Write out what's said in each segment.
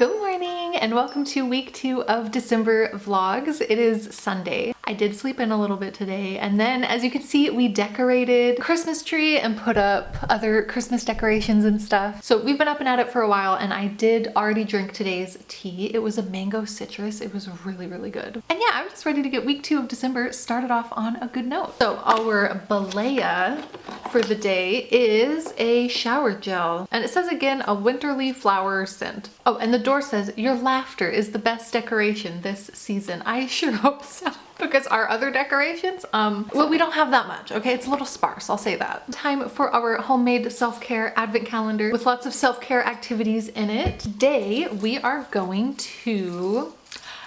Good morning and welcome to week 2 of December vlogs. It is Sunday. I did sleep in a little bit today, and then as you can see, we decorated Christmas tree and put up other Christmas decorations and stuff. So we've been up and at it for a while, and I did already drink today's tea. It was a mango citrus. It was really, really good. And yeah, I'm just ready to get week 2 of December started off on a good note. So our balea for the day is a shower gel, and it says again a winterly flower scent. Oh, and the door says your laughter is the best decoration this season. I sure hope so, because our other decorations, well, we don't have that much, okay? It's a little sparse, I'll say that. Time for our homemade self-care advent calendar with lots of self-care activities in it. Today we are going to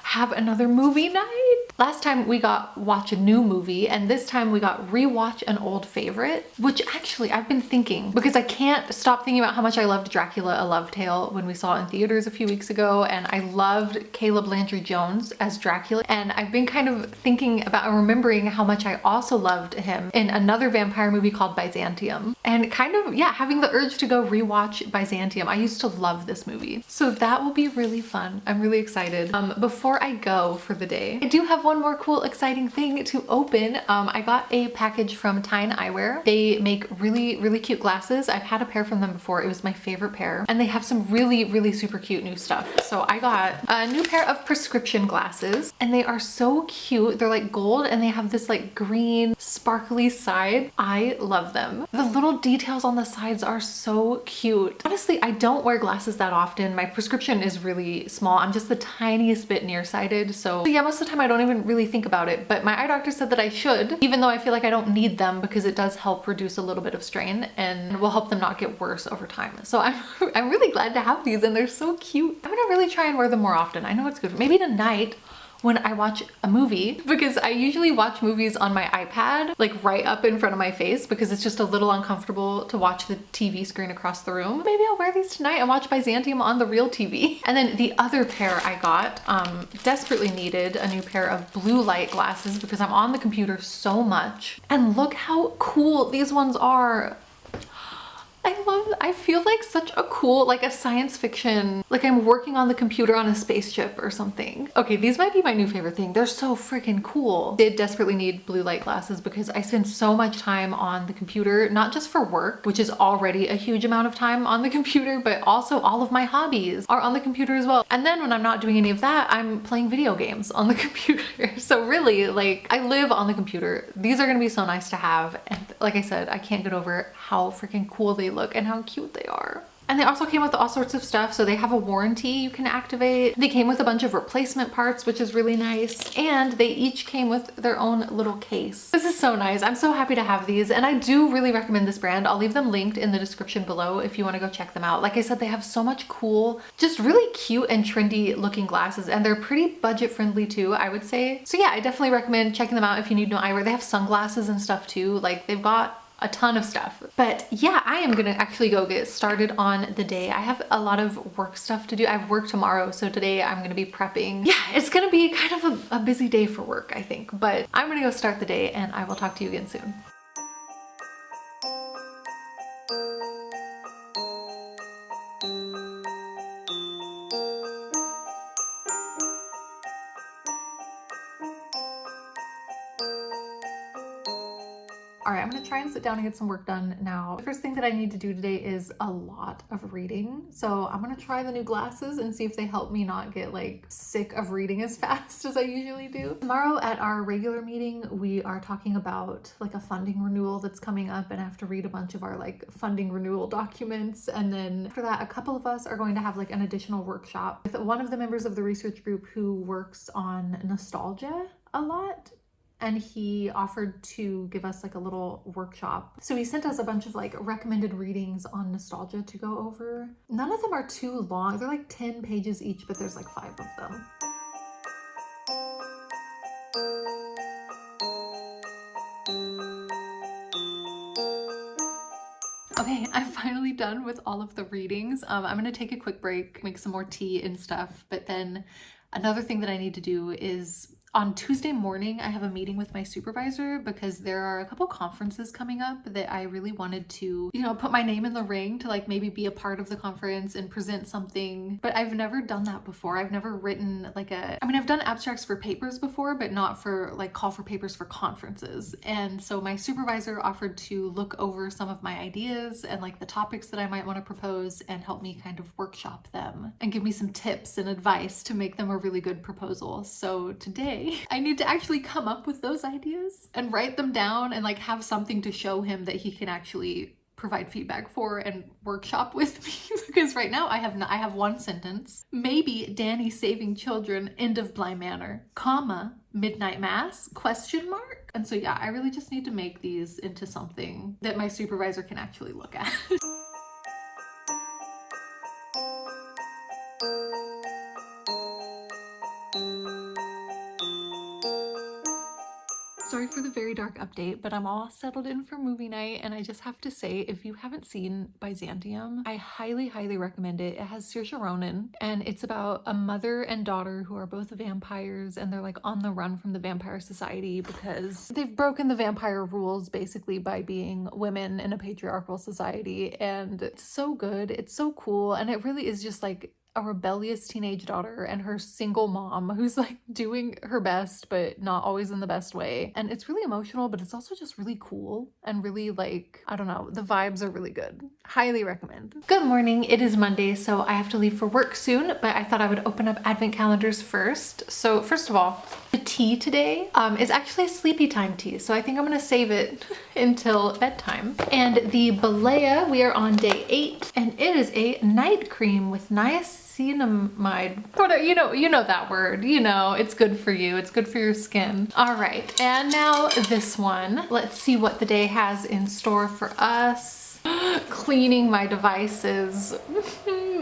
have another movie night. Last time we got watch a new movie, and this time we got rewatch an old favorite, which actually I've been thinking, because I can't stop thinking about how much I loved Dracula, A Love Tale when we saw it in theaters a few weeks ago, and I loved Caleb Landry Jones as Dracula, and I've been kind of thinking about and remembering how much I also loved him in another vampire movie called Byzantium, and kind of, yeah, having the urge to go rewatch Byzantium. I used to love this movie, so that will be really fun. I'm really excited. Before I go for the day, I do have one more cool exciting thing to open. I got a package from TIJN eyewear. They make really, really cute glasses. I've had a pair from them before. It was my favorite pair, and they have some really, really super cute new stuff. So I got a new pair of prescription glasses, and they are so cute. They're like gold, and they have this like green sparkly side. I love them. The little details on the sides are so cute. Honestly, I don't wear glasses that often. My prescription is really small. I'm just the tiniest bit nearsighted, so yeah, most of the time I don't even really think about it, but my eye doctor said that I should, even though I feel like I don't need them, because it does help reduce a little bit of strain and will help them not get worse over time. So I'm really glad to have these, and they're so cute. I'm gonna really try and wear them more often. I know it's good. Maybe tonight when I watch a movie, because I usually watch movies on my iPad, like right up in front of my face, because it's just a little uncomfortable to watch the TV screen across the room. Maybe I'll wear these tonight and watch Byzantium on the real TV. And then the other pair I got, desperately needed a new pair of blue light glasses because I'm on the computer so much. And look how cool these ones are. I feel like such a cool, like a science fiction, like I'm working on the computer on a spaceship or something. Okay, these might be my new favorite thing. They're so freaking cool. Did desperately need blue light glasses because I spend so much time on the computer, not just for work, which is already a huge amount of time on the computer, but also all of my hobbies are on the computer as well. And then when I'm not doing any of that, I'm playing video games on the computer. So really, like, I live on the computer. These are gonna be so nice to have. And like I said, I can't get over how freaking cool they look and how cute they are. And they also came with all sorts of stuff. So they have a warranty you can activate. They came with a bunch of replacement parts, which is really nice. And they each came with their own little case. This is so nice. I'm so happy to have these. And I do really recommend this brand. I'll leave them linked in the description below if you want to go check them out. Like I said, they have so much cool, just really cute and trendy looking glasses. And they're pretty budget friendly too, I would say. So yeah, I definitely recommend checking them out if you need new eyewear. They have sunglasses and stuff too. Like they've got a ton of stuff. But yeah, I am gonna actually go get started on the day. I have a lot of work stuff to do. I have work tomorrow, so today I'm gonna be prepping. Yeah, it's gonna be kind of a busy day for work, I think, but I'm gonna go start the day, and I will talk to you again soon. All right, I'm gonna try and sit down and get some work done now. The first thing that I need to do today is a lot of reading. So I'm gonna try the new glasses and see if they help me not get like sick of reading as fast as I usually do. Tomorrow at our regular meeting, we are talking about like a funding renewal that's coming up, and I have to read a bunch of our like funding renewal documents. And then after that, a couple of us are going to have like an additional workshop with one of the members of the research group who works on nostalgia a lot. And he offered to give us like a little workshop. So he sent us a bunch of like recommended readings on nostalgia to go over. None of them are too long. They're like 10 pages each, but there's like 5 of them. Okay, I'm finally done with all of the readings. I'm gonna take a quick break, make some more tea and stuff, but then another thing that I need to do is On Tuesday morning, I have a meeting with my supervisor because there are a couple conferences coming up that I really wanted to, you know, put my name in the ring to like maybe be a part of the conference and present something. But I've never done that before. I've never written like I've done abstracts for papers before, but not for like call for papers for conferences. And so my supervisor offered to look over some of my ideas and like the topics that I might want to propose and help me kind of workshop them and give me some tips and advice to make them a really good proposal. So today I need to actually come up with those ideas and write them down and like have something to show him that he can actually provide feedback for and workshop with me because right now I have one sentence. Maybe Danny saving children, end of Bly Manor, comma, midnight mass, question mark. And so yeah, I really just need to make these into something that my supervisor can actually look at. Sorry for the very dark update, but I'm all settled in for movie night, and I just have to say, if you haven't seen Byzantium, I highly, highly recommend it. It has Saoirse Ronan, and it's about a mother and daughter who are both vampires, and they're like on the run from the vampire society because they've broken the vampire rules basically by being women in a patriarchal society, and it's so good, it's so cool, and it really is just like a rebellious teenage daughter and her single mom who's like doing her best but not always in the best way. And it's really emotional, but it's also just really cool and really like, I don't know, the vibes are really good. Highly recommend. Good morning, it is Monday, so I have to leave for work soon, but I thought I would open up advent calendars first. So first of all, the tea today is actually a sleepy time tea, so I think I'm gonna save it until bedtime. And the Balea, we are on day 8, and it is a night cream with niacinamide. You know that word, you know, it's good for you, it's good for your skin. All right, and now this one. Let's see what the day has in store for us. Cleaning my devices.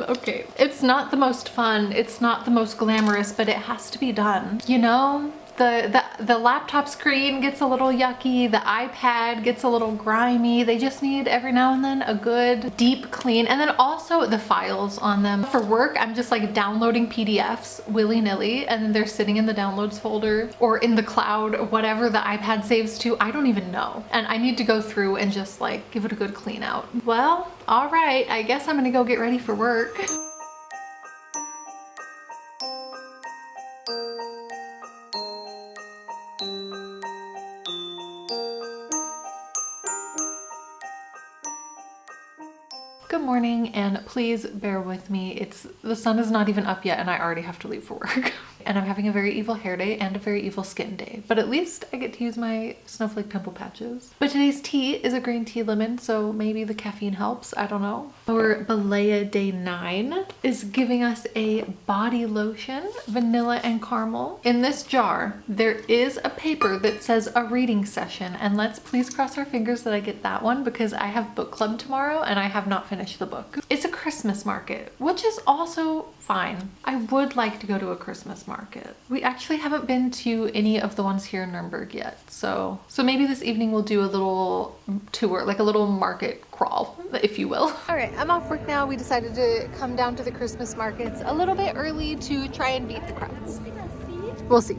Okay, it's not the most fun, it's not the most glamorous, but it has to be done. You know, the laptop screen gets a little yucky, the iPad gets a little grimy. They just need every now and then a good deep clean. And then also the files on them. For work, I'm just like downloading PDFs willy-nilly, and then they're sitting in the downloads folder or in the cloud or whatever the iPad saves to. I don't even know. And I need to go through and just like give it a good clean out. Well, all right, I guess I'm gonna go get ready for work. Good morning, and please bear with me. The sun is not even up yet and I already have to leave for work. And I'm having a very evil hair day and a very evil skin day, but at least I get to use my snowflake pimple patches. But today's tea is a green tea lemon, so maybe the caffeine helps, I don't know. Our Balea day 9 is giving us a body lotion, vanilla and caramel. In this jar, there is a paper that says a reading session, and let's please cross our fingers that I get that one because I have book club tomorrow and I have not finished the book. It's a Christmas market, which is also fine. I would like to go to a Christmas market. We actually haven't been to any of the ones here in Nuremberg yet, so maybe this evening we'll do a little tour, like a little market crawl, if you will. All right, I'm off work now. We decided to come down to the Christmas markets a little bit early to try and beat the crowds. We'll see.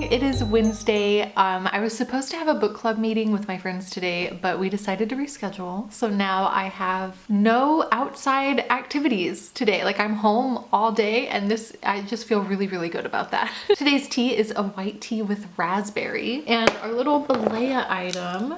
It is Wednesday. I was supposed to have a book club meeting with my friends today, but we decided to reschedule. So now I have no outside activities today. Like I'm home all day and I just feel really, really good about that. Today's tea is a white tea with raspberry, and our little Balea item,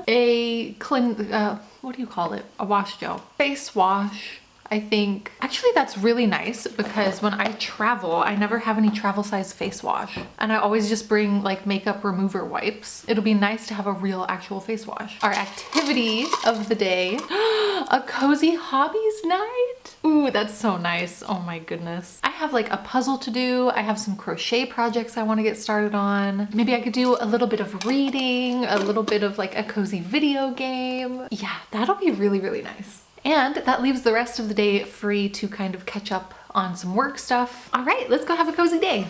what do you call it? A wash gel. Face wash. I think actually that's really nice because when I travel, I never have any travel size face wash, and I always just bring like makeup remover wipes. It'll be nice to have a real actual face wash. Our activity of the day, a cozy hobbies night. Ooh, that's so nice. Oh my goodness. I have like a puzzle to do. I have some crochet projects I want to get started on. Maybe I could do a little bit of reading, a little bit of like a cozy video game. Yeah, that'll be really, really nice. And that leaves the rest of the day free to kind of catch up on some work stuff. All right, let's go have a cozy day.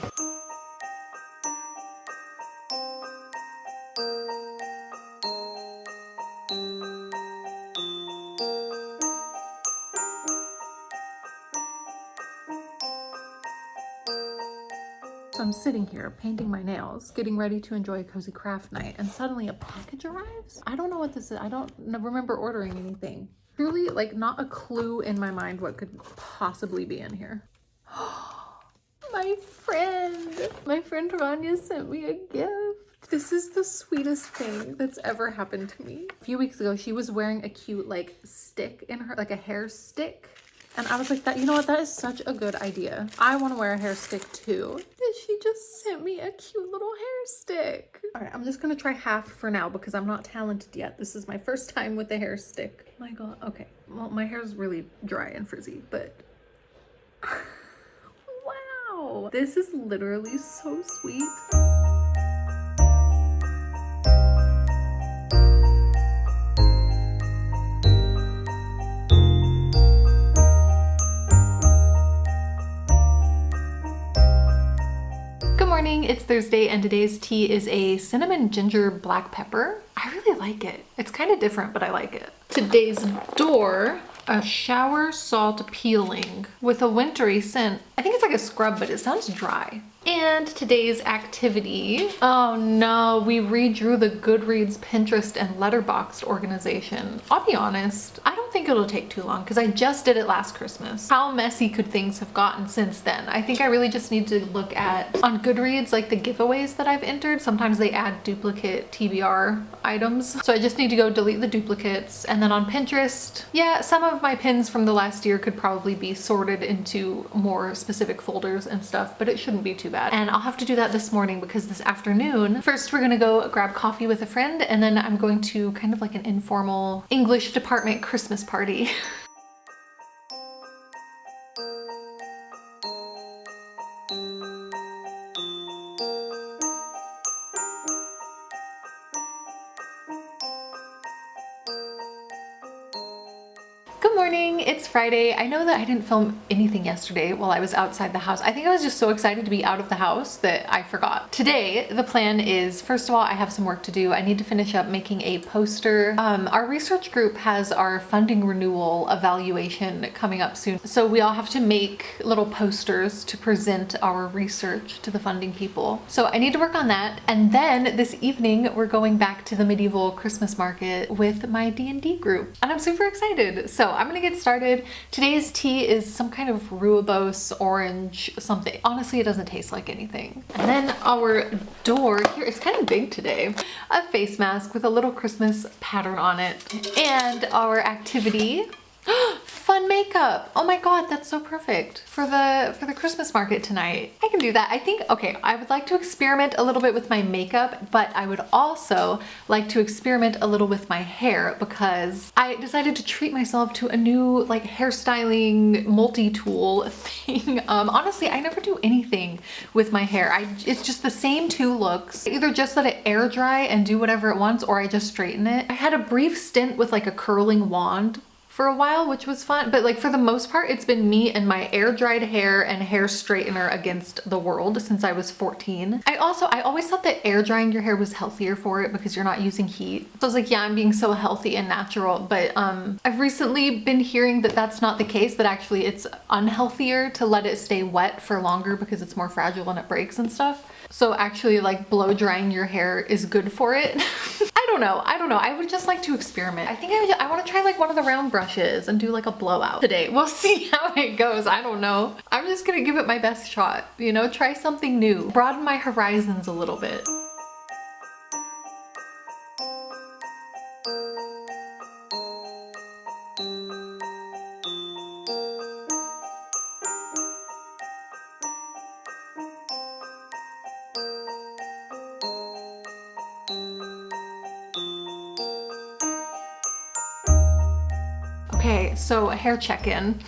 So I'm sitting here painting my nails, getting ready to enjoy a cozy craft night, and suddenly a package arrives. I don't know what this is. I don't remember ordering anything. Truly, like, not a clue in my mind what could possibly be in here. My friend Rania sent me a gift. This is the sweetest thing that's ever happened to me. A few weeks ago, she was wearing a cute like stick in her, like a hair stick. And I was like, you know what, that is such a good idea. I want to wear a hair stick too. And she just sent me a cute little hair stick. All right, I'm just gonna try half for now because I'm not talented yet. This is my first time with the hair stick. Oh my God, okay. Well, my hair is really dry and frizzy, but wow. This is literally so sweet. It's Thursday and today's tea is a cinnamon ginger black pepper. I really like it. It's kind of different, but I like it. Today's door, a shower salt peeling with a wintry scent. I think it's like a scrub, but it sounds dry. And today's activity, oh no, we redrew the Goodreads, Pinterest, and Letterboxd organization. I'll be honest, I don't think it'll take too long because I just did it last Christmas. How messy could things have gotten since then? I think I really just need to look at, on Goodreads, like the giveaways that I've entered. Sometimes they add duplicate TBR items. So I just need to go delete the duplicates. And then on Pinterest, yeah, some of my pins from the last year could probably be sorted into more specific folders and stuff, but it shouldn't be too bad. And I'll have to do that this morning because this afternoon, first we're gonna go grab coffee with a friend, and then I'm going to kind of like an informal English department Christmas party. Good morning, it's Friday. I know that I didn't film anything yesterday while I was outside the house. I think I was just so excited to be out of the house that I forgot. Today, the plan is, first of all, I have some work to do. I need to finish up making a poster. Our research group has our funding renewal evaluation coming up soon. So we all have to make little posters to present our research to the funding people. So I need to work on that. And then this evening, we're going back to the medieval Christmas market with my D&D group. And I'm super excited. So I'm gonna get started. Today's tea is some kind of rooibos orange something. Honestly, it doesn't taste like anything. And then our door here, it's kind of big today. A face mask with a little Christmas pattern on it. And our activity, fun makeup. Oh my God, that's so perfect for the Christmas market tonight. I can do that. I think, okay, I would like to experiment a little bit with my makeup, but I would also like to experiment a little with my hair because I decided to treat myself to a new like hairstyling multi-tool thing. Honestly, I never do anything with my hair. It's just the same two looks. I either just let it air dry and do whatever it wants, or I just straighten it. I had a brief stint with like a curling wand for a while, which was fun. But like for the most part, it's been me and my air dried hair and hair straightener against the world since I was 14. I always thought that air drying your hair was healthier for it because you're not using heat. So I was like, yeah, I'm being so healthy and natural. But I've recently been hearing that that's not the case, that actually it's unhealthier to let it stay wet for longer because it's more fragile and it breaks and stuff. So actually like blow drying your hair is good for it. I don't know. I would just like to experiment. I think I want to try like one of the round brushes and do like a blowout today. We'll see how it goes. I don't know. I'm just gonna give it my best shot, you know, try something new, broaden my horizons a little bit. Okay, so a hair check-in.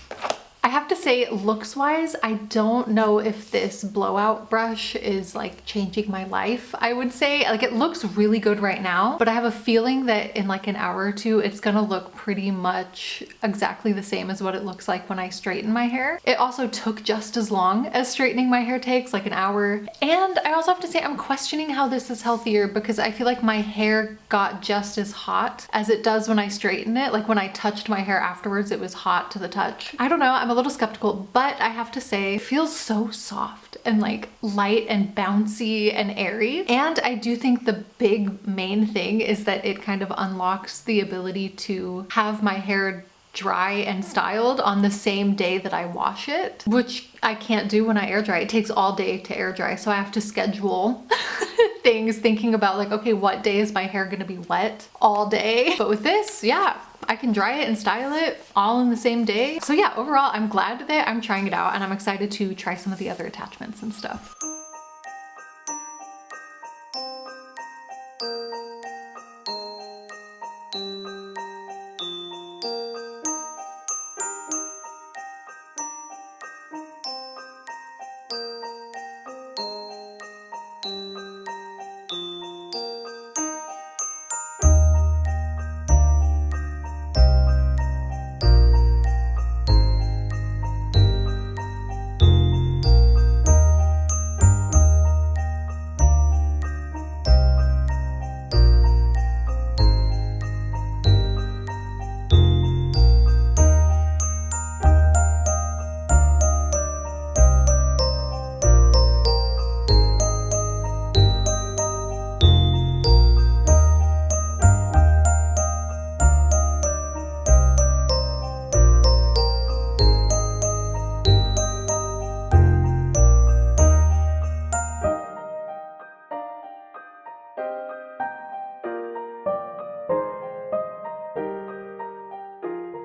I have to say, looks wise, I don't know if this blowout brush is like changing my life. I would say like it looks really good right now, but I have a feeling that in like an hour or two, it's gonna look pretty much exactly the same as what it looks like when I straighten my hair. It also took just as long as straightening my hair takes, like an hour. And I also have to say I'm questioning how this is healthier because I feel like my hair got just as hot as it does when I straighten it. Like when I touched my hair afterwards, it was hot to the touch. I don't know, I'm a little skeptical, but I have to say it feels so soft and like light and bouncy and airy. And I do think the big main thing is that it kind of unlocks the ability to have my hair dry and styled on the same day that I wash it, which I can't do when I air dry. It takes all day to air dry, so I have to schedule things thinking about like, okay, what day is my hair gonna be wet all day? But with this, yeah, I can dry it and style it all in the same day. So yeah, overall, I'm glad that I'm trying it out and I'm excited to try some of the other attachments and stuff.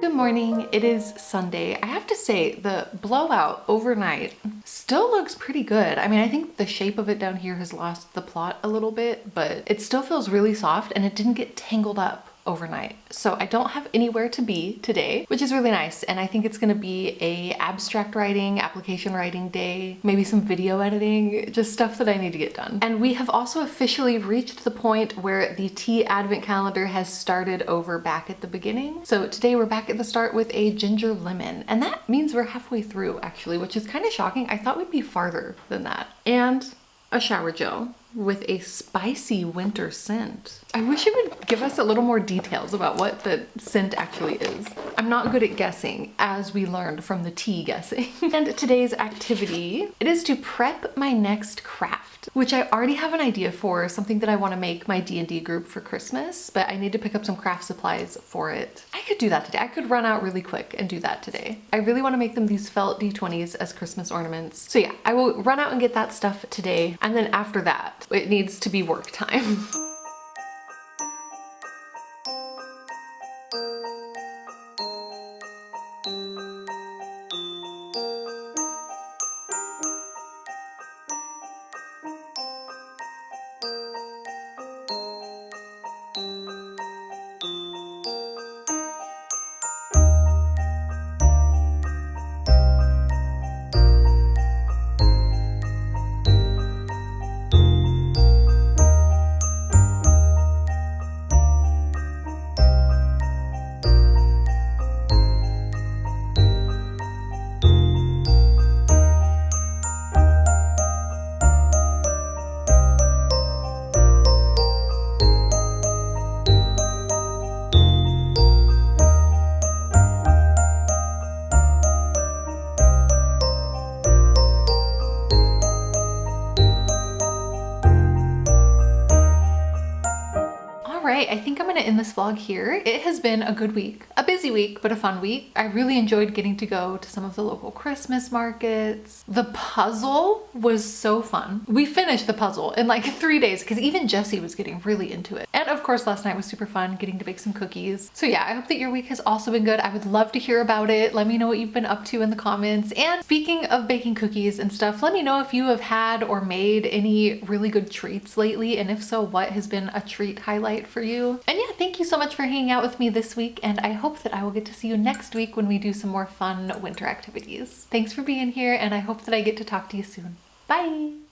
Good morning, it is Sunday. I have to say the blowout overnight still looks pretty good. I mean, I think the shape of it down here has lost the plot a little bit, but it still feels really soft and it didn't get tangled up overnight. So I don't have anywhere to be today, which is really nice. And I think it's gonna be a abstract writing, application writing day, maybe some video editing, just stuff that I need to get done. And we have also officially reached the point where the tea advent calendar has started over back at the beginning. So today we're back at the start with a ginger lemon. And that means we're halfway through actually, which is kind of shocking. I thought we'd be farther than that. And a shower gel with a spicy winter scent. I wish it would give us a little more details about what the scent actually is. I'm not good at guessing, as we learned from the tea guessing. And today's activity, it is to prep my next craft, which I already have an idea for, something that I want to make my D&D group for Christmas, but I need to pick up some craft supplies for it. I could do that today. I could run out really quick and do that today. I really want to make them these felt D20s as Christmas ornaments. So yeah, I will run out and get that stuff today. And then after that, it needs to be work time. right, I think I'm gonna end this vlog here. It has been a good week, a busy week, but a fun week. I really enjoyed getting to go to some of the local Christmas markets. The puzzle was so fun. We finished the puzzle in like 3 days because even Jessie was getting really into it. And of course, last night was super fun getting to bake some cookies. So yeah, I hope that your week has also been good. I would love to hear about it. Let me know what you've been up to in the comments. And speaking of baking cookies and stuff, let me know if you have had or made any really good treats lately. And if so, what has been a treat highlight for you? And yeah, thank you so much for hanging out with me this week. And I hope that I will get to see you next week when we do some more fun winter activities. Thanks for being here, and I hope that I get to talk to you soon. Bye!